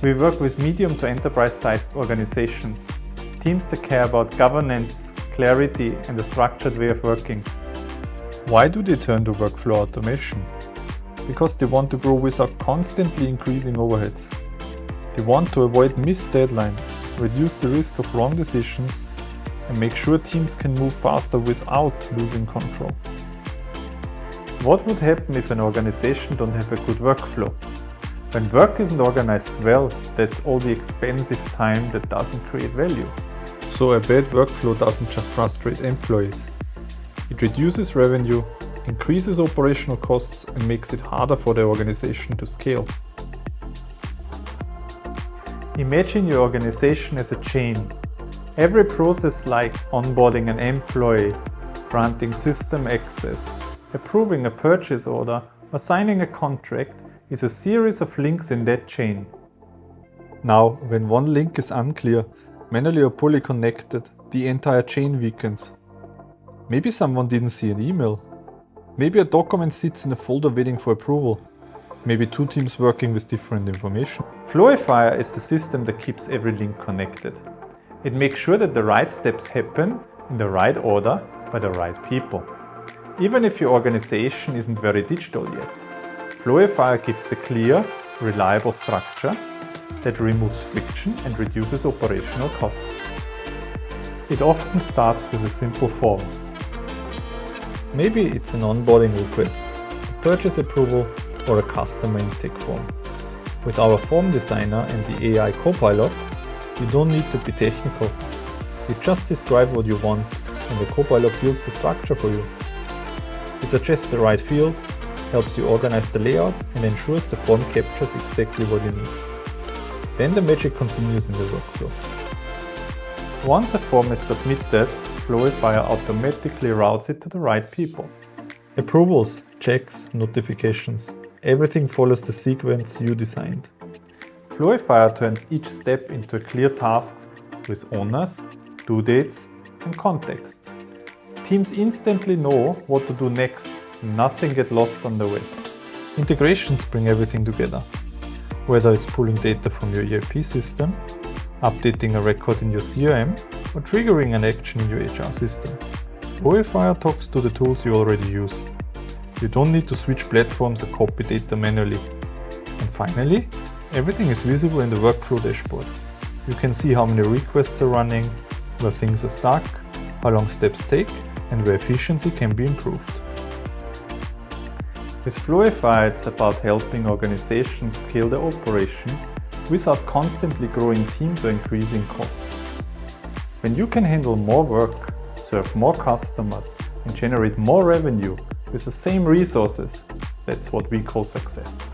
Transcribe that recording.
We work with medium to enterprise-sized organizations, teams that care about governance, clarity, and a structured way of working. Why do they turn to workflow automation? Because they want to grow without constantly increasing overheads. They want to avoid missed deadlines, reduce the risk of wrong decisions, and make sure teams can move faster without losing control. What would happen if an organization don't have a good workflow? When work isn't organized well, that's all the expensive time that doesn't create value. So a bad workflow doesn't just frustrate employees. It reduces revenue, increases operational costs, and makes it harder for the organization to scale. Imagine your organization as a chain. Every process like onboarding an employee, granting system access, approving a purchase order, or signing a contract is a series of links in that chain. Now, when one link is unclear, manually or poorly connected, the entire chain weakens. Maybe someone didn't see an email. Maybe a document sits in a folder waiting for approval. Maybe two teams working with different information. Flowifier is the system that keeps every link connected. It makes sure that the right steps happen in the right order by the right people. Even if your organization isn't very digital yet, Flowifier gives a clear, reliable structure that removes friction and reduces operational costs. It often starts with a simple form. Maybe it's an onboarding request, a purchase approval, or a customer intake form. With our form designer and the AI Copilot, you don't need to be technical. You just describe what you want and the Copilot builds the structure for you. It suggests the right fields, helps you organize the layout, and ensures the form captures exactly what you need. Then the magic continues in the workflow. Once a form is submitted, Flowifier automatically routes it to the right people. Approvals, checks, notifications. Everything follows the sequence you designed. Flowifier turns each step into a clear task with owners, due dates, and context. Teams instantly know what to do next, nothing gets lost on the way. Integrations bring everything together. Whether it's pulling data from your ERP system, updating a record in your CRM, or triggering an action in your HR system. Flowifier talks to the tools you already use. You don't need to switch platforms or copy data manually. And finally, everything is visible in the workflow dashboard. You can see how many requests are running, where things are stuck, how long steps take, and where efficiency can be improved. With Flowifier, it's about helping organizations scale their operation without constantly growing teams or increasing costs. When you can handle more work, serve more customers, and generate more revenue with the same resources, that's what we call success.